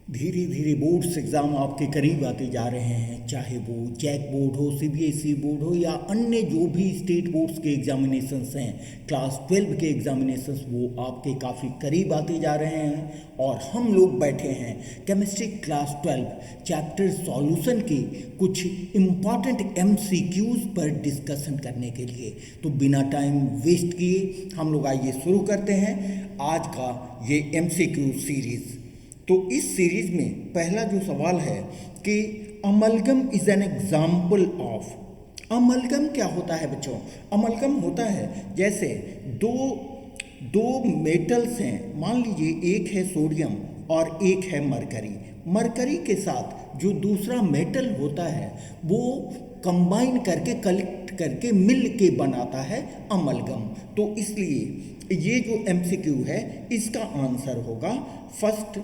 धीरे धीरे boards exam आपके करीब आते जा रहे हैं, चाहे वो जैक बोर्ड हो, सीबीएसई बोर्ड हो या अन्य जो भी स्टेट बोर्ड्स के एग्जामिनेशंस हैं, क्लास 12 के एग्जामिनेशंस वो आपके काफ़ी करीब आते जा रहे हैं। और हम लोग बैठे हैं केमिस्ट्री क्लास 12 चैप्टर सॉल्यूशन के कुछ इम्पॉर्टेंट एमसीक्यूज़ पर डिस्कशन करने के लिए। तो बिना टाइम वेस्ट किए हम लोग आइए शुरू करते हैं आज का ये एमसीक्यू सीरीज़। तो इस सीरीज में पहला जो सवाल है कि amalgam is an example of. Amalgam क्या होता है बच्चों? अमलगम होता है जैसे दो मेटल्स हैं, मान लीजिए एक है सोडियम और एक है मरकरी। मरकरी के साथ जो दूसरा मेटल होता है वो कंबाइन करके कलेक्ट करके मिल के बनाता है अमलगम। तो इसलिए ये जो एमसीक्यू है इसका आंसर होगा, फर्स्ट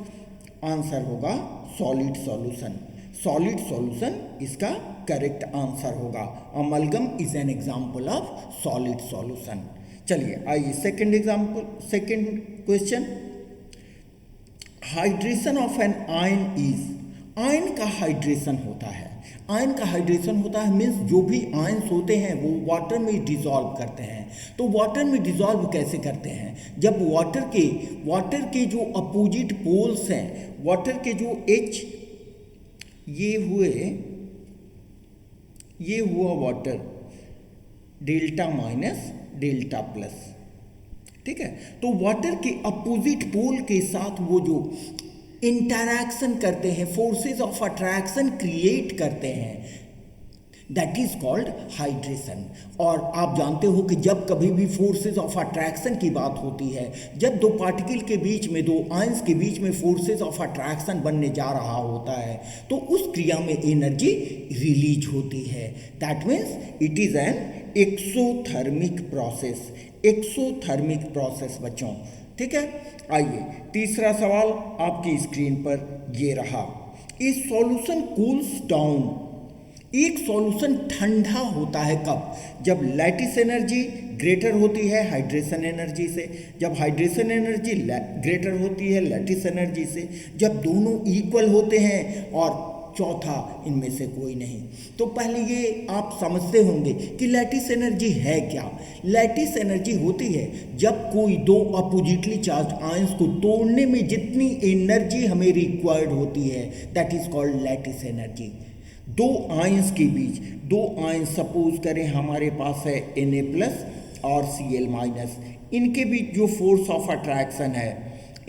आंसर होगा सॉलिड सॉल्यूशन। सॉलिड सॉल्यूशन इसका करेक्ट आंसर होगा। Amalgam is an example of solid solution. चलिए आइए second example, second question. Hydration of an ion is. Ion का हाइड्रेशन होता है, आयन का हाइड्रेशन होता है मीन्स जो भी आयन्स होते हैं वो वाटर में डिसॉल्व करते हैं। तो वाटर में डिसॉल्व कैसे करते हैं? जब वाटर के जो अपोजिट पोल्स हैं, वाटर के जो H ये हुआ water, delta minus delta plus, ठीक है। तो वाटर के अपोजिट पोल के साथ वो जो इंटरैक्शन करते हैं, फोर्सेस ऑफ अट्रैक्शन क्रिएट करते हैं, दैट इज कॉल्ड हाइड्रेशन। और आप जानते हो कि जब कभी भी फोर्सेस ऑफ अट्रैक्शन की बात होती है, जब दो पार्टिकल के बीच में, दो आयंस के बीच में फोर्सेस ऑफ अट्रैक्शन बनने जा रहा होता है तो उस क्रिया में एनर्जी रिलीज होती है। That means it is an exothermic process. Exothermic process बच्चों, ठीक है। आइए तीसरा सवाल आपकी स्क्रीन पर ये रहा। ए सॉल्यूशन कूल्स डाउन। एक सॉल्यूशन ठंडा होता है कब? जब लैटिस एनर्जी ग्रेटर होती है हाइड्रेशन एनर्जी से, जब हाइड्रेशन एनर्जी ग्रेटर होती है लैटिस एनर्जी से, जब दोनों इक्वल होते हैं, और चौथा इनमें से कोई नहीं। तो पहले ये आप समझते होंगे कि लैटिस एनर्जी है क्या। लैटिस एनर्जी होती है जब कोई दो अपोजिटली चार्ज आयंस को तोड़ने में जितनी एनर्जी हमें रिक्वायर्ड होती है, that is called lattice energy. दो आयंस के बीच, दो आयंस सपोज करें हमारे पास है Na+ और Cl-, इनके बीच जो फोर्स ऑफ अट्रैक्शन है,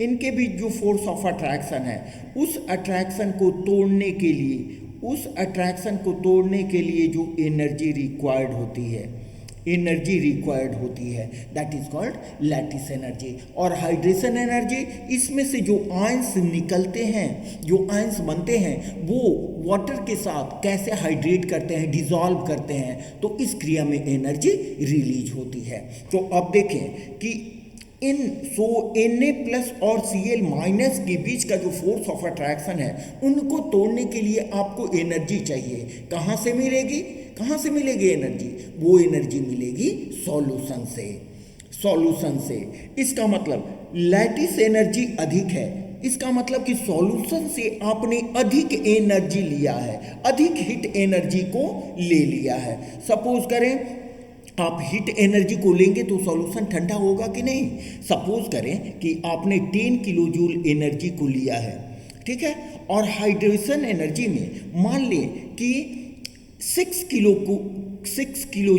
इनके बीच जो फोर्स ऑफ अट्रैक्शन है, उस अट्रैक्शन को तोड़ने के लिए जो एनर्जी रिक्वायर्ड होती है, that is called lattice energy. और हाइड्रेशन एनर्जी, इसमें से जो आयंस निकलते हैं, जो आयंस बनते हैं, वो वाटर के साथ कैसे हाइड्रेट करते हैं, डिसॉल्व करते हैं, तो इस क्रिया में एनर्जी रिलीज होती है। तो अब देखें कि Na+ और Cl- के बीच का जो फोर्स ऑफ अट्रैक्शन है, उनको तोड़ने के लिए आपको एनर्जी चाहिए। कहाँ से मिलेगी एनर्जी? वो एनर्जी मिलेगी सॉल्यूशन से। इसका मतलब लैटिस एनर्जी अधिक है, इसका मतलब कि सॉल्यूशन से आपने अधिक एनर्जी लिया है, अधिक हीट एनर्जी को ले लिया है। सपोज करें आप हीट एनर्जी को लेंगे तो सॉल्यूशन ठंडा होगा कि नहीं? सपोज करें कि आपने 10 किलो जूल एनर्जी को लिया है, ठीक है, और हाइड्रेशन एनर्जी में मान लें कि 6 किलो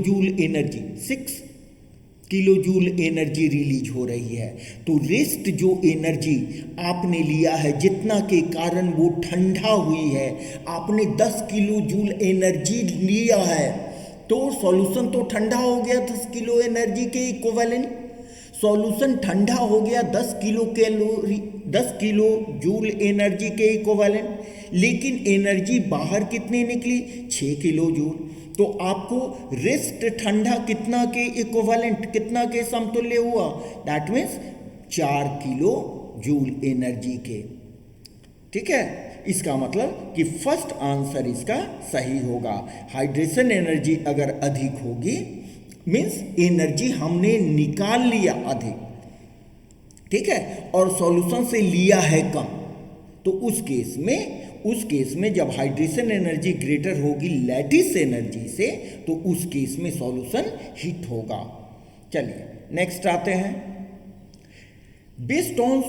जूल एनर्जी रिलीज हो रही है। तो रेस्ट जो एनर्जी आपने लिया है, जितना के कारण वो ठंडा हुई है, आपने 10 किलो जूल एनर्जी लिया है, तो सॉल्यूशन तो ठंडा हो गया 10 किलो एनर्जी के इक्विवेलेंट। सॉल्यूशन ठंडा हो गया 10 किलो जूल एनर्जी के इक्विवेलेंट, लेकिन एनर्जी बाहर कितनी निकली? 6 किलो जूल। तो आपको रेस्ट ठंडा कितना के इक्विवेलेंट, कितना के समतुल्य हुआ? That means 4 kilo joule energy के, ठीक है। इसका मतलब कि फर्स्ट आंसर इसका सही होगा। हाइड्रेशन एनर्जी अगर अधिक होगी मीन्स एनर्जी हमने निकाल लिया अधिक, ठीक है, और सॉल्यूशन से लिया है कम, तो उस केस में जब हाइड्रेशन एनर्जी ग्रेटर होगी लैटिस एनर्जी से, तो उस केस में सॉल्यूशन हीट होगा। चलिए नेक्स्ट आते हैं। Based on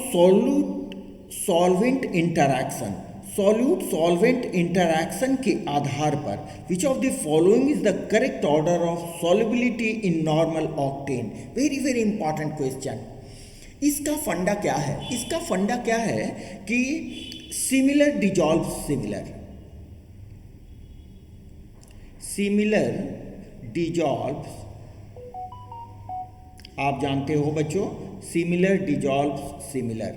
solvent interaction, solute solvent interaction के आधार पर विच of the following is the correct order of solubility in normal octane. Very very important question. इसका फंडा क्या है? इसका फंडा क्या है कि similar dissolve similar, similar dissolve, आप जानते हो बच्चों, similar dissolve similar,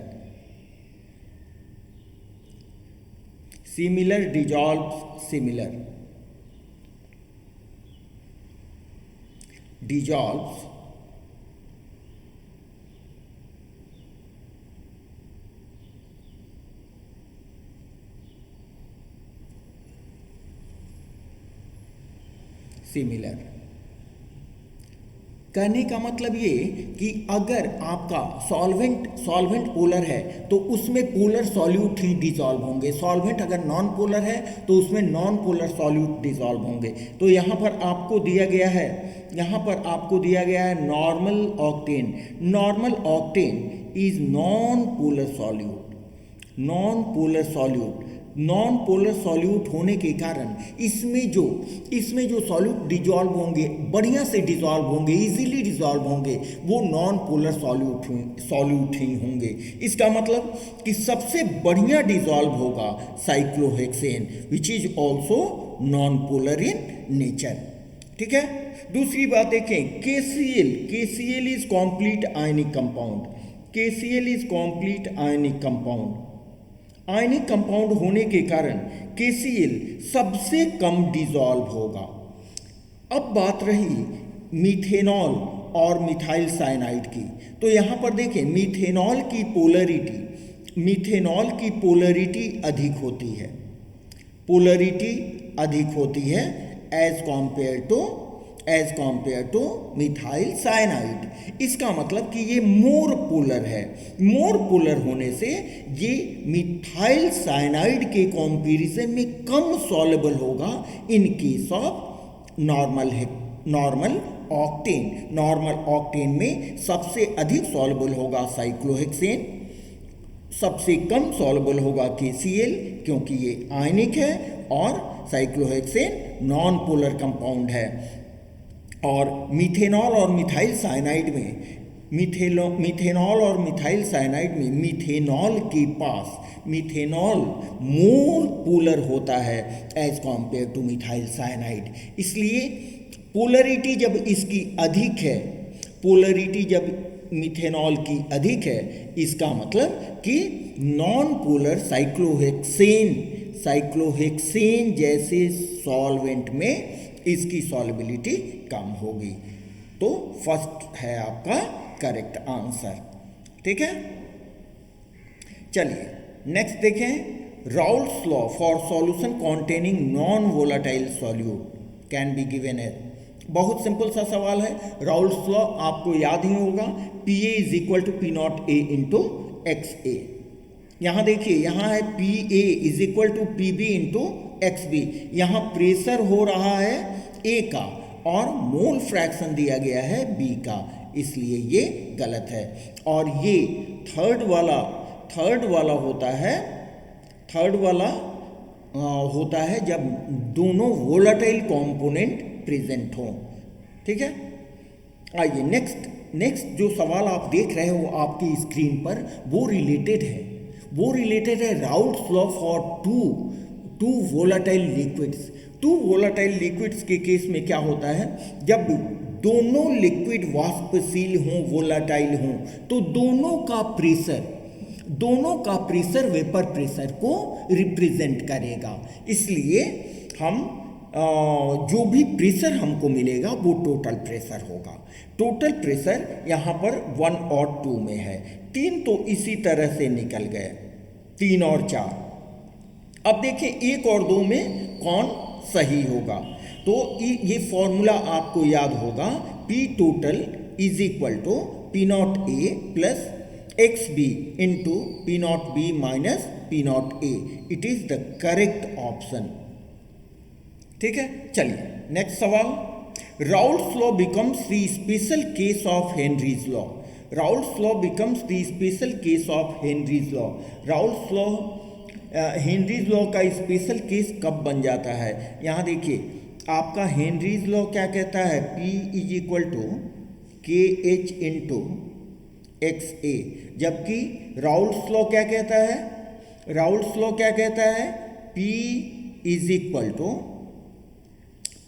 similar dissolve similar, dissolve similar. कहने का मतलब ये कि अगर आपका सॉल्वेंट पोलर है तो उसमें पोलर सॉल्यूट ही डिसॉल्व होंगे, सॉल्वेंट अगर नॉन पोलर है तो उसमें नॉन पोलर सॉल्यूट डिसॉल्व होंगे। तो यहाँ पर आपको दिया गया है, यहाँ पर आपको दिया गया है normal octane. Normal octane is non polar solute, non polar solute, non polar solute होने के कारण इसमें जो सॉल्यूट डिजॉल्व होंगे, बढ़िया से डिजॉल्व होंगे, इजीली डिजॉल्व होंगे, वो नॉन पोलर सॉल्यूट ही होंगे। इसका मतलब कि सबसे बढ़िया डिजॉल्व होगा cyclohexane which is also non polar in nature. ठीक है। दूसरी बात देखें, KCl is complete ionic compound, KCl is complete ionic compound. Ionic compound होने के कारण KCl सबसे कम डिसॉल्व होगा। अब बात रही मीथेनॉल और मिथाइल साइनाइड की, तो यहाँ पर देखें मीथेनॉल की पोलरिटी अधिक होती है, पोलरिटी अधिक होती है as compare to methyl cyanide. इसका मतलब कि ये मोर पोलर है, मोर पोलर होने से ये मिथाइल साइनाइड के कंपैरिजन में कम सॉल्युबल होगा in case of normal octane. Normal octane में सबसे अधिक सॉल्युबल होगा साइक्लोहेक्सेन, सबसे कम सॉल्युबल होगा KCl क्योंकि ये आयनिक है, और साइक्लोहेक्सेन नॉन पोलर कंपाउंड है। और मीथेनॉल और मिथाइल साइनाइड में मीथेनॉल के पास मीथेनॉल मोर पोलर होता है as compare to methyl cyanide. इसलिए पोलरिटी जब इसकी अधिक है, पोलरिटी जब मिथेनॉल की अधिक है, इसका मतलब कि नॉन पोलर साइक्लोहेक्सेन जैसे सॉल्वेंट में इसकी सॉल्युबिलिटी कम होगी। तो फर्स्ट है आपका करेक्ट आंसर। ठीक है। चलिए नेक्स्ट देखें, Raoult's law for solution containing non volatile solute can be given as. बहुत सिंपल सा सवाल है। राउल्ट्स लॉ आपको याद ही होगा, PA is equal to P0A into XA। यहाँ देखिए, यहाँ है PA is equal to PB into XB। यहाँ प्रेशर हो रहा है A का और मोल फ्रैक्शन दिया गया है B का, इसलिए ये गलत है। और ये थर्ड वाला होता है जब दोनों वोलाटाइल कंपोनेंट प्रेजेंट हों। ठीक है। आइए नेक्स्ट जो सवाल आप देख रहे हो आपकी स्क्रीन पर, वो रिलेटेड है Raoult's law for two volatile liquids. Two volatile liquids के केस में क्या होता है, जब दोनों लिक्विड वाष्पशील हों, वोलाटाइल हों, तो दोनों का प्रेशर वेपर प्रेशर को रिप्रेजेंट करेगा। इसलिए हम जो भी प्रेशर हमको मिलेगा वो टोटल प्रेशर होगा। टोटल प्रेशर यहाँ पर 1 और 2 में है, 3 तो इसी तरह से निकल गए, 3 और 4। अब देखें 1 और 2 में कौन सही होगा। तो ये फॉर्मूला आपको याद होगा, P total is equal to P0A plus XB into P0B minus P not A, it is the correct option. ठीक है, चलिए नेक्स्ट सवाल। Raoult's law becomes the special case of Henry's law. Raoult's law becomes the special case of Henry's law. Raoult's law Henry's law का special case कब बन जाता है? यहाँ देखिए आपका हेनरीज लॉ क्या कहता है, P इज इक्वल टू के एच इंटू एक्स ए, जबकि राउल्ट्स लॉ क्या कहता है? राउल्ट्स लॉ क्या कहता है? P is equal to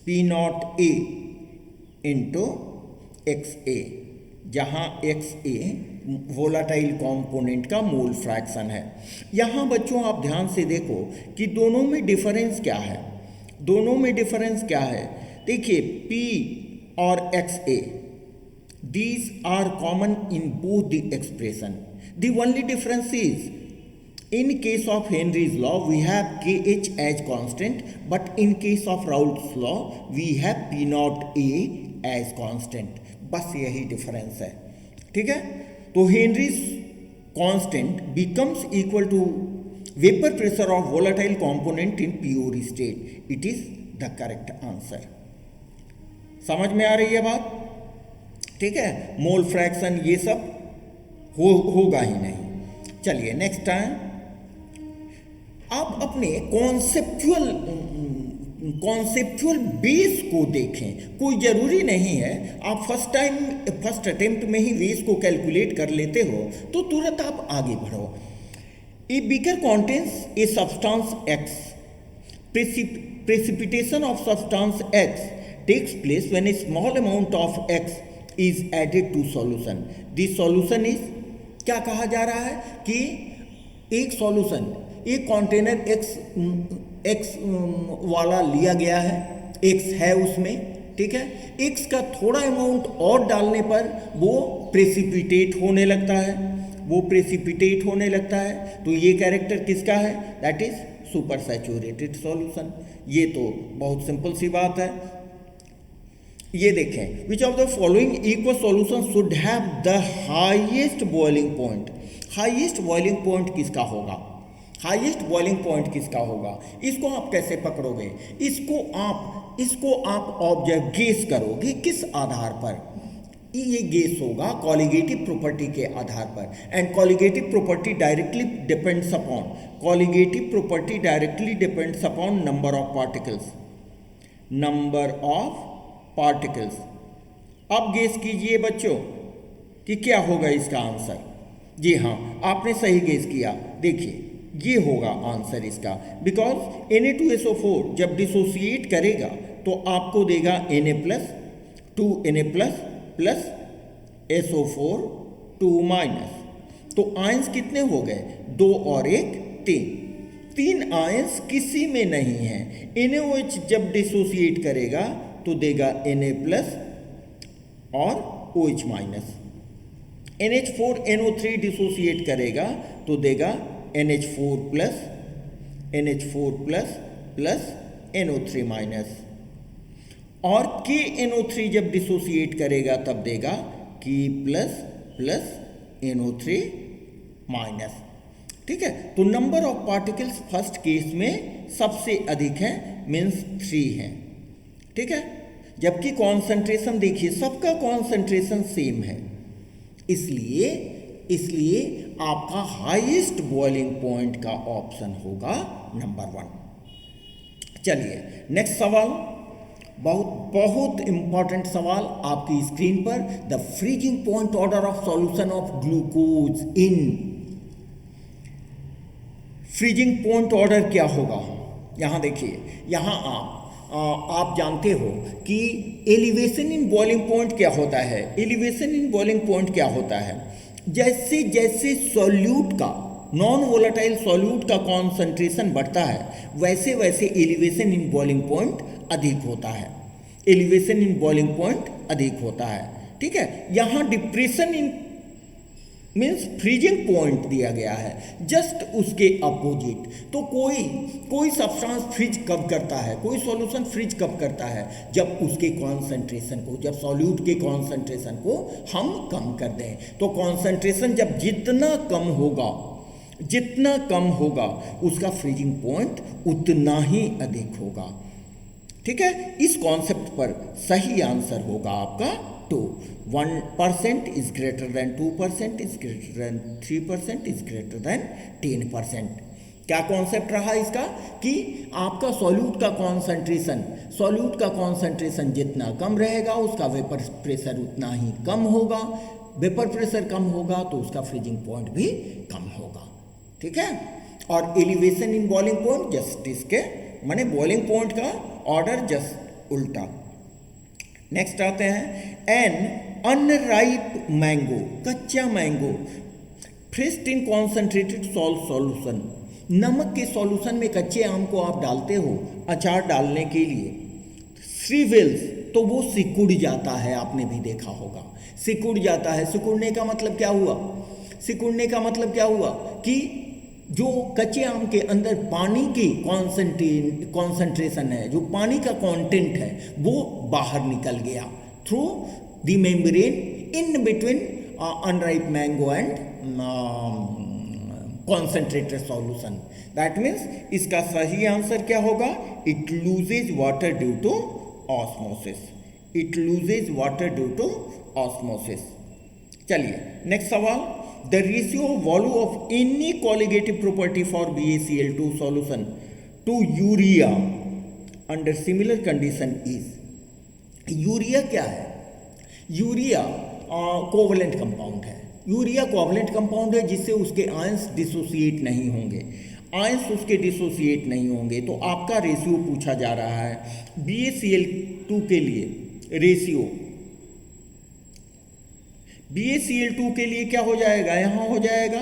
P not A into X A, जहाँ एक्स ए वोलाटाइल कंपोनेंट का मोल फ्रैक्शन है। यहाँ बच्चों आप ध्यान से देखो कि दोनों में डिफरेंस क्या है। दोनों में डिफरेंस क्या है? देखिए P और x A, these are common in both the expression. The only difference is in case of Henry's law we have kh as constant, but in case of Raoult's law we have P naught a as constant. बस यही difference है। ठीक है, तो Henry's constant becomes equal to vapour pressure of volatile component in pure state. It is the correct answer. समझ में आ रही है बात? ठीक है, मोल फ्रैक्शन ये सब होगा ही नहीं। चलिए नेक्स्ट टाइम आप अपने कॉन्सेप्चुअल बेस को देखें। कोई ज़रूरी नहीं है आप फर्स्ट अटेम्प्ट में ही बेस को कैलकुलेट कर लेते हो तो तुरंत आप आगे बढ़ो। A beaker contains a substance x, precipitation of substance X takes place when a small amount of X is added to solution. This solution is, क्या कहा जा रहा है कि एक सॉल्यूशन, एक कंटेनर X वाला लिया गया है, X है उसमें, ठीक है, X का थोड़ा अमाउंट और डालने पर वो प्रेसिपिटेट होने लगता है, वो प्रेसिपिटेट होने लगता है। तो ये कैरेक्टर किसका है? That is super saturated solution. ये तो बहुत सिंपल सी बात है। ये देखें, विच of the following equal solution should have the highest boiling point. Highest boiling point किसका होगा? हाईएस्ट बॉइलिंग पॉइंट किसका होगा? इसको आप कैसे पकड़ोगे? इसको आप ऑब्जेक्ट गेस करोगे किस आधार पर? ये गेस होगा कॉलिगेटिव प्रॉपर्टी के आधार पर। And colligative property directly depends upon number of particles. अब गेस कीजिए बच्चों कि क्या होगा इसका आंसर। जी हाँ, आपने सही गेस किया। देखिए ये होगा आंसर इसका, बिकॉज Na2SO4 जब डिसोसिएट करेगा तो आपको देगा Na+2Na+ प्लस SO4 2-। तो आयंस कितने हो गए? 2 और 1 3 आयंस किसी में नहीं है। NaOH जब डिसोसिएट करेगा तो देगा Na+ और OH-। NH4NO3 डिसोसिएट करेगा तो देगा NH4 प्लस NO3-। और KNO3 जब डिसोसिएट करेगा तब देगा K++ NO3-। ठीक है, तो number of particles first case में सबसे अधिक है, मीन्स 3 है। ठीक है, जबकि कॉन्सेंट्रेशन देखिए सबका कॉन्सेंट्रेशन सेम है, इसलिए आपका हाईएस्ट बॉइलिंग पॉइंट का ऑप्शन होगा नंबर 1। चलिए नेक्स्ट सवाल, बहुत इंपॉर्टेंट सवाल आपकी स्क्रीन पर। The freezing point order of solution of glucose in. Freezing point order क्या होगा? यहाँ देखिए, यहाँ आप जानते हो कि एलिवेशन इन बॉइलिंग पॉइंट क्या होता है। एलिवेशन इन बॉइलिंग पॉइंट क्या होता है? जैसे जैसे सॉल्यूट का, नॉन वोलेटाइल सॉल्यूट का कॉन्सेंट्रेशन बढ़ता है वैसे वैसे एलिवेशन इन बॉइलिंग पॉइंट अधिक होता है। एलिवेशन इन बॉइलिंग पॉइंट अधिक होता है। ठीक है, यहाँ depression in means freezing point दिया गया है, जस्ट उसके अपोजिट। तो कोई सब्सटेंस फ्रीज कब करता है, कोई सॉल्यूशन फ्रीज कब करता है? जब उसके कॉन्सेंट्रेशन को, जब सॉल्यूट के कॉन्सेंट्रेशन को हम कम कर दें। तो कॉन्सेंट्रेशन जब जितना कम होगा, जितना कम होगा उसका फ्रीजिंग पॉइंट उतना ही अधिक होगा। ठीक है, इस कॉन्सेप्ट पर सही आंसर होगा आपका 2। 1% is greater than 2%, is greater than 3%, is greater than 10%। क्या कॉन्सेप्ट रहा इसका कि आपका सॉल्यूट का कॉन्सेंट्रेशन जितना कम रहेगा उसका वेपर प्रेशर उतना ही कम होगा। वेपर प्रेशर कम होगा तो उसका फ्रीजिंग पॉइंट भी कम होगा। ठीक है, और elevation in boiling point just इसके माने बॉइलिंग पॉइंट का ऑर्डर जस्ट उल्टा। नेक्स्ट आते हैं, एन अनराइप मैंगो, कच्चा मैंगो फ्रेस्ट इन कॉन्सेंट्रेटेड सॉल्ट सॉल्यूशन। नमक के सॉल्यूशन में कच्चे आम को आप डालते हो अचार डालने के लिए, श्रीवेल्स, तो वो सिकुड़ जाता है, आपने भी देखा होगा सिकुड़ जाता है। सिकुड़ने का मतलब क्या हुआ? सिकुड़ने का मतलब क्या हुआ कि जो कच्चे आम के अंदर पानी की कॉन्सेंट्रेशन है, जो पानी का कंटेंट है, वो बाहर निकल गया through the membrane in between unripe mango and concentrated solution. That means इसका सही आंसर क्या होगा? It loses water due to osmosis. It loses water due to osmosis. चलिए नेक्स्ट सवाल, the ratio of volume of any colligative property for BaCl2 solution to urea under similar condition is. Urea क्या है? Urea covalent compound है। Urea covalent compound है जिससे उसके ions dissociate नहीं होंगे। आयंस उसके डिसोसिएट नहीं होंगे तो आपका रेशियो पूछा जा रहा है BaCl2 के लिए। रेशियो BaCl2 के लिए क्या हो जाएगा? यहाँ हो जाएगा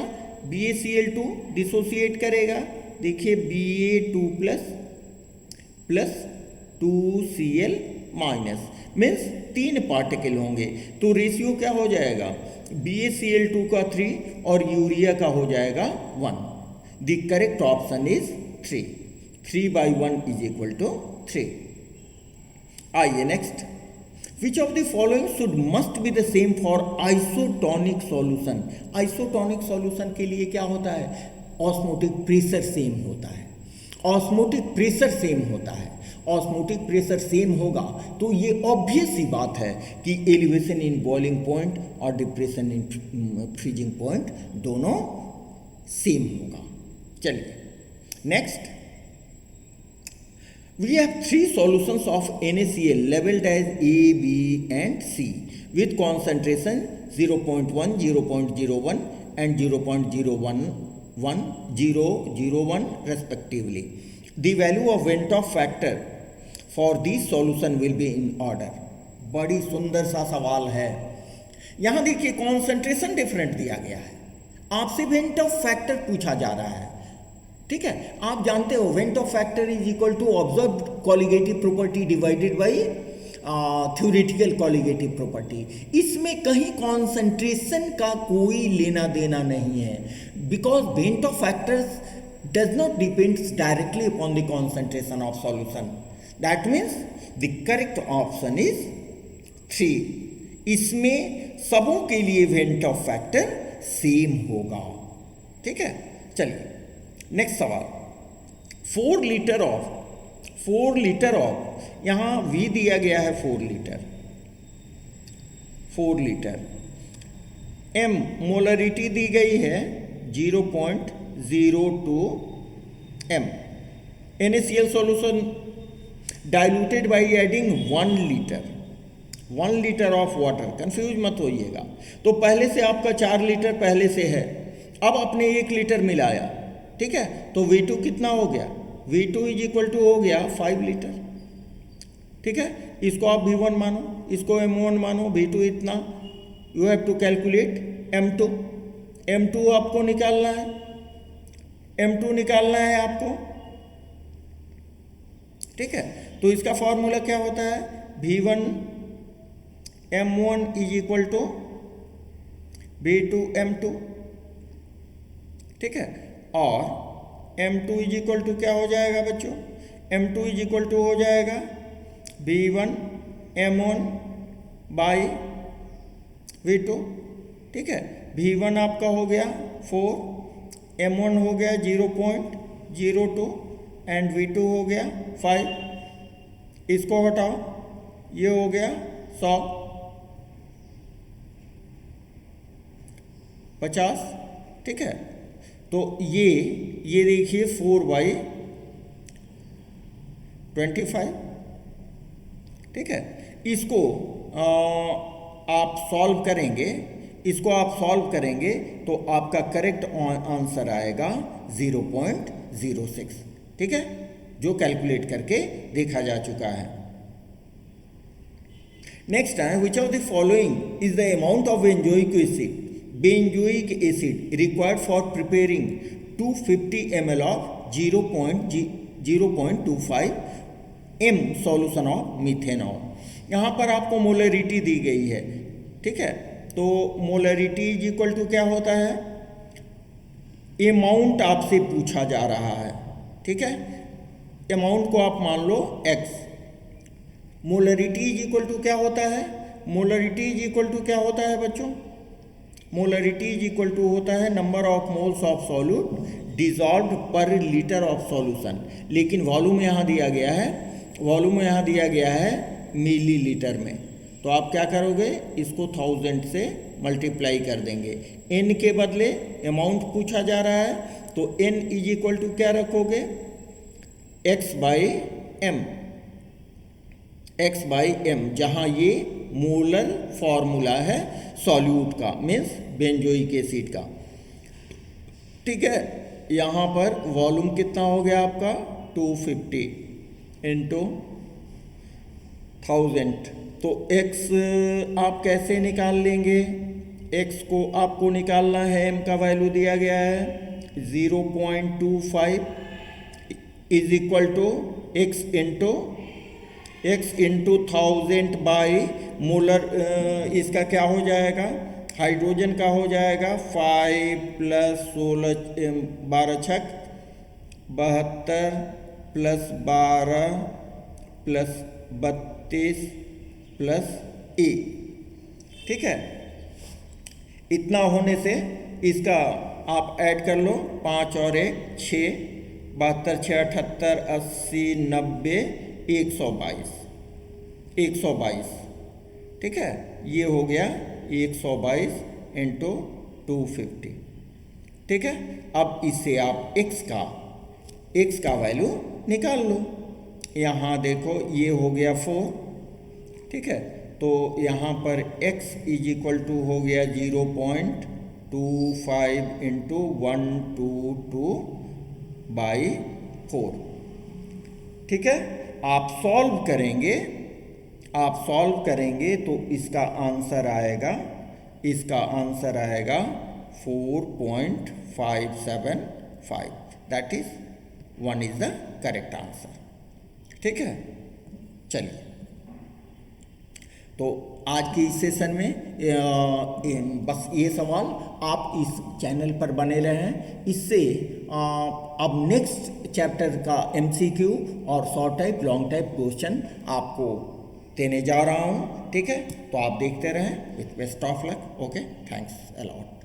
BaCl2 डिसोसिएट करेगा, देखिए Ba2 plus 2Cl minus, means 3 particle होंगे तो रेशियो क्या हो जाएगा? BaCl2 का 3 और यूरिया का हो जाएगा 1। The correct option is 3। 3/1 is equal to 3। आइए next, which of the following should must be the same for isotonic solution. Isotonic solution के लिए क्या होता है? ऑस्मोटिक प्रेशर सेम होता है। ऑस्मोटिक प्रेशर सेम होता है। ऑस्मोटिक प्रेशर सेम होगा तो ये ऑब्वियस सी बात है कि एलिवेशन इन बॉइलिंग पॉइंट और डिप्रेशन इन फ्रीजिंग पॉइंट दोनों सेम होगा। चलिए next, we have 3 solutions of NaCl labeled as A, B and C with concentration 0.1, 0.01 and 0.001 respectively. The value of Ventov factor for these solution will be in order. बड़ी सुंदर सा सवाल है। यहाँ देखिए कॉन्सेंट्रेशन डिफरेंट दिया गया है, आपसे वेंटॉफ फैक्टर पूछा जा रहा है। ठीक है, आप जानते हो van't Hoff factor is equal to observed colligative property divided by theoretical colligative property. इसमें कहीं कॉन्सेंट्रेशन का कोई लेना देना नहीं है, because van't Hoff factors does not depends directly upon the concentration of solution. That means the correct option is 3। इसमें सबों के लिए वेंटॉफ फैक्टर सेम होगा। ठीक है, चलिए नेक्स्ट सवाल, 4 लीटर ऑफ यहाँ V दिया गया है 4 लीटर, M मोलरिटी दी गई है 0.02 M। NaCl solution diluted by adding 1 litre of water. Confuse मत होइएगा, तो पहले से आपका 4 लीटर पहले से है, अब आपने 1 लीटर मिलाया, ठीक है, तो V2 कितना हो गया? V2 इज इक्वल टू हो गया 5 लीटर। ठीक है, इसको आप V1 मानो, इसको M1 मानो, V2 इतना। You have to calculate M2 आपको निकालना है, M2 निकालना है आपको। ठीक है, तो इसका फॉर्मूला क्या होता है? V1 M1 is equal to V2 M2। ठीक है, और M2 इज इक्वल टू क्या हो जाएगा बच्चों? M2 इज इक्वल टू हो जाएगा V1 M1 बाई V2। ठीक है, V1 आपका हो गया 4 M1 हो गया 0.02 एंड V2 हो गया 5, इसको हटाओ, ये हो गया 100, 50, ठीक है। तो ये देखिए 4/25, ठीक है। इसको आप सॉल्व करेंगे, इसको आप सॉल्व करेंगे तो आपका करेक्ट आंसर आएगा 0.06, ठीक है, जो कैलकुलेट करके देखा जा चुका है। नेक्स्ट है, विच of the following is the amount of benzoic acid, benzoic acid required for preparing 250 ml of 0.25 m solution of methanol. यहाँ पर आपको मोलरिटी दी गई है, ठीक है। तो मोलरिटी इज इक्वल टू क्या होता है, अमाउंट आपसे पूछा जा रहा है, ठीक है। अमाउंट को आप मान लो x, molarity is equal to क्या होता है, मोलरिटी इज इक्वल टू क्या होता है बच्चों, मोलरिटी इज इक्वल टू होता है number of moles of solute dissolved पर लीटर ऑफ सॉल्यूशन, लेकिन वॉल्यूम यहाँ दिया गया है, वॉल्यूम यहाँ दिया गया है मिलीलीटर में। तो आप क्या करोगे, इसको 1000 से मल्टीप्लाई कर देंगे, n के बदले अमाउंट पूछा जा रहा है तो n इज इक्वल टू क्या रखोगे, x/m, जहाँ ये मोलर फॉर्मूला है सॉल्यूट का, मीन्स बेंजोइक एसिड का, ठीक है। यहाँ पर वॉल्यूम कितना हो गया आपका 250 इंटू 1000, तो x आप कैसे निकाल लेंगे, x को आपको निकालना है, m का वैल्यू दिया गया है 0.25 is equal to x into 1000 by molar, इसका क्या हो जाएगा, हाइड्रोजन का हो जाएगा 5 + 16 12 छक 72 + 12 + 32 + 1, ठीक है। इतना होने से इसका आप ऐड कर लो, 5 और 1 6, 72 6 78 80 90 122, ठीक है। ये हो गया 122 इंटू 250, ठीक है। अब इससे आप x का वैल्यू निकाल लो, यहाँ देखो ये हो गया 4, ठीक है। तो यहाँ पर x इज इक्वल टू हो गया 0.25 इंटू 122/4, ठीक है। आप सॉल्व करेंगे तो इसका आंसर आएगा 4.575, that is 1 is the correct answer, ठीक है। चलिए, तो आज की इस सेशन में बस ये सवाल आप इस चैनल पर बने रहें, इससे अब नेक्स्ट चैप्टर का MCQ और short type long type question आपको देने जा रहा हूँ, ठीक है। तो आप देखते रहें, with best of luck, okay, thanks a lot.